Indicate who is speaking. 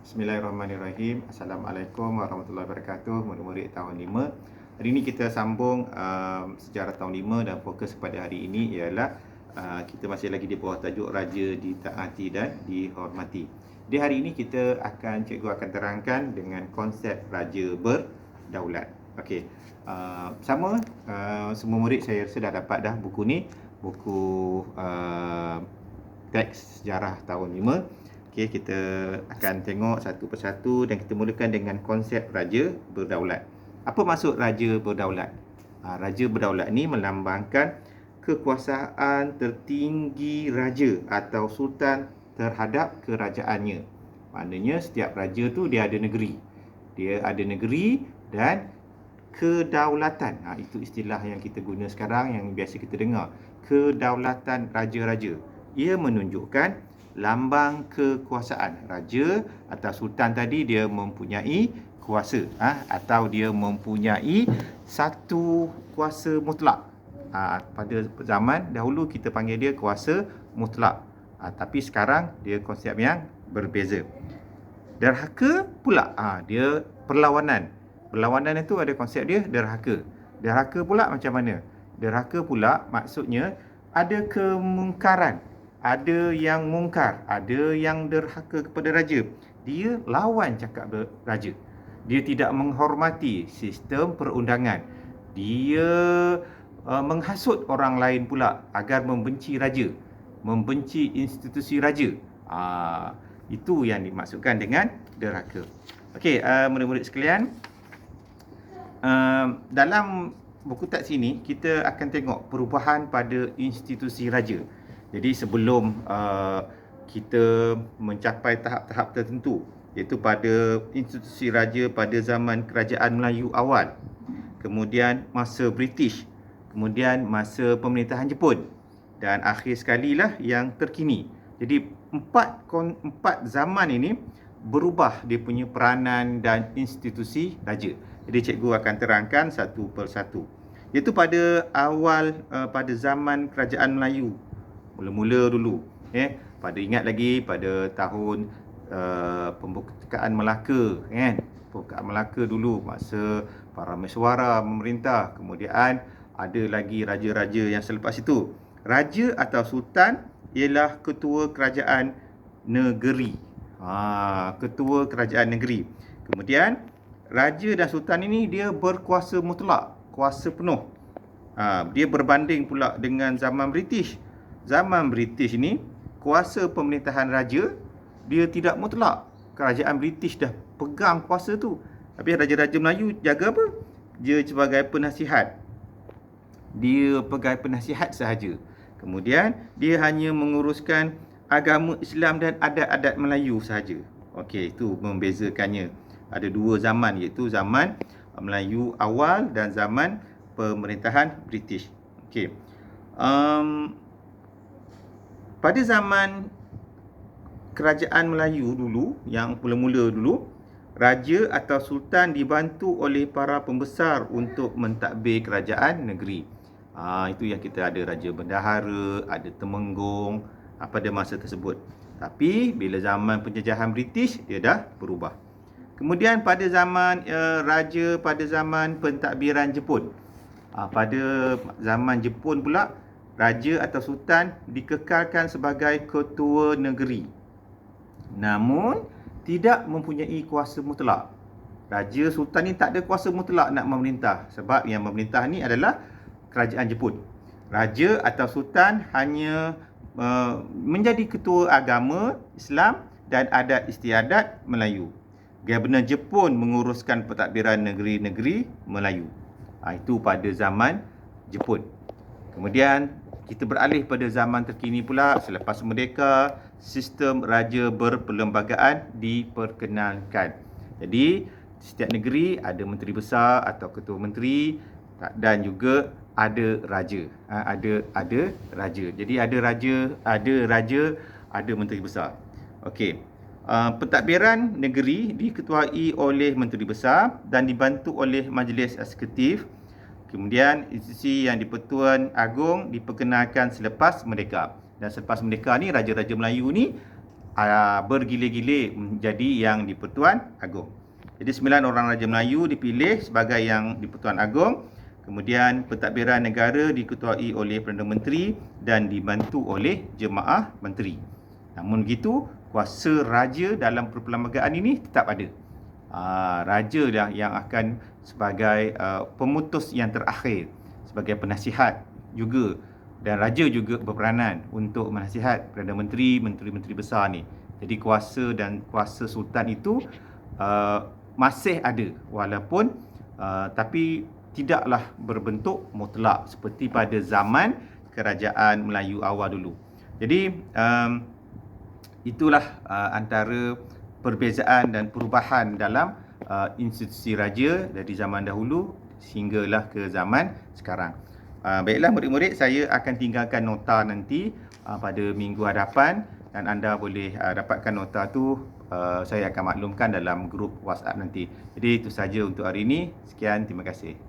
Speaker 1: Bismillahirrahmanirrahim. Assalamualaikum warahmatullahi wabarakatuh. Murid-murid tahun 5. Hari ini kita sambung sejarah tahun 5 dan fokus pada hari ini ialah kita masih lagi di bawah tajuk Raja ditaati dan dihormati. Di hari ini cikgu akan terangkan dengan konsep raja berdaulat. Okey. Sama semua murid saya rasa dah dapat dah buku ni, buku teks sejarah tahun 5. Okey, kita akan tengok satu persatu dan kita mulakan dengan konsep raja berdaulat. Apa maksud raja berdaulat? Raja berdaulat ni melambangkan kekuasaan tertinggi raja atau sultan terhadap kerajaannya. Maknanya setiap raja tu dia ada negeri. Dia ada negeri dan kedaulatan. Itu istilah yang kita guna sekarang, yang biasa kita dengar. Kedaulatan raja-raja. Ia menunjukkan lambang kekuasaan. Raja atau sultan tadi dia mempunyai kuasa atau dia mempunyai satu kuasa mutlak. Pada zaman dahulu kita panggil dia kuasa mutlak. Tapi sekarang dia konsep yang berbeza. Derhaka pula dia perlawanan. Perlawanan itu ada konsep dia derhaka. Derhaka pula macam mana? Derhaka pula maksudnya ada kemungkaran. Ada yang mungkar, ada yang derhaka kepada raja. Dia lawan cakap raja. Dia tidak menghormati sistem perundangan. Dia menghasut orang lain pula agar membenci raja, membenci institusi raja. Itu yang dimaksudkan dengan derhaka. Okey, murid-murid sekalian, dalam buku teks ini kita akan tengok perubahan pada institusi raja. Jadi sebelum kita mencapai tahap-tahap tertentu, iaitu pada institusi raja pada zaman kerajaan Melayu awal, kemudian masa British, kemudian masa pemerintahan Jepun, dan akhir sekali lah yang terkini. Jadi empat zaman ini berubah dia punya peranan dan institusi raja. Jadi cikgu akan terangkan satu persatu. Iaitu pada awal pada zaman kerajaan Melayu, mula-mula dulu, ingat lagi pada tahun pembukaan Melaka, pembukaan Melaka dulu masa para mesyuara memerintah. Kemudian ada lagi raja-raja yang selepas itu. Raja atau sultan ialah ketua kerajaan negeri. Ketua kerajaan negeri. Kemudian raja dan sultan ini dia berkuasa mutlak, kuasa penuh. Dia berbanding pula dengan zaman British. Zaman British ni, kuasa pemerintahan raja dia tidak mutlak. Kerajaan British dah pegang kuasa tu. Tapi raja-raja Melayu jaga apa? Dia sebagai penasihat. Dia pegang penasihat sahaja. Kemudian dia hanya menguruskan agama Islam dan adat-adat Melayu sahaja. Okey, itu membezakannya. Ada dua zaman, iaitu zaman Melayu awal dan zaman pemerintahan British. Okey. Pada zaman kerajaan Melayu dulu, yang mula-mula dulu, raja atau sultan dibantu oleh para pembesar untuk mentadbir kerajaan negeri. Itu yang kita ada raja bendahara, ada temenggung pada masa tersebut. Tapi bila zaman penjajahan British, dia dah berubah. Kemudian pada zaman raja pada zaman pentadbiran Jepun. Pada zaman Jepun pula, raja atau sultan dikekalkan sebagai ketua negeri, namun tidak mempunyai kuasa mutlak. Raja sultan ni tak ada kuasa mutlak nak memerintah, sebab yang memerintah ni adalah kerajaan Jepun. Raja atau sultan hanya menjadi ketua agama Islam dan adat istiadat Melayu. Gubernur Jepun menguruskan pentadbiran negeri-negeri Melayu. Itu pada zaman Jepun. Kemudian kita beralih pada zaman terkini pula. Selepas merdeka, sistem raja berperlembagaan diperkenalkan. Jadi setiap negeri ada menteri besar atau ketua menteri, dan juga ada raja. Ada raja. Jadi ada raja, ada menteri besar. Okey. Pentadbiran negeri diketuai oleh menteri besar dan dibantu oleh majlis eksekutif. Kemudian institusi yang di-Pertuan Agong diperkenalkan selepas merdeka. Dan selepas merdeka ni, raja-raja Melayu ni bergilir-gilir menjadi yang di-Pertuan Agong. Jadi 9 orang Raja Melayu dipilih sebagai yang di-Pertuan Agong. Kemudian pentadbiran negara diketuai oleh Perdana Menteri dan dibantu oleh Jemaah Menteri. Namun begitu, kuasa raja dalam perlembagaan ini tetap ada. Raja dah yang akan sebagai pemutus yang terakhir, sebagai penasihat juga, dan raja juga berperanan untuk menasihat Perdana Menteri, menteri-menteri besar ni. Jadi kuasa dan kuasa sultan itu masih ada, walaupun tapi tidaklah berbentuk mutlak seperti pada zaman kerajaan Melayu awal dulu. Jadi itulah antara perbezaan dan perubahan dalam institusi raja dari zaman dahulu sehinggalah ke zaman sekarang. Baiklah murid-murid, saya akan tinggalkan nota nanti pada minggu hadapan, dan anda boleh dapatkan nota tu, saya akan maklumkan dalam grup WhatsApp nanti. Jadi itu saja untuk hari ini. Sekian, terima kasih.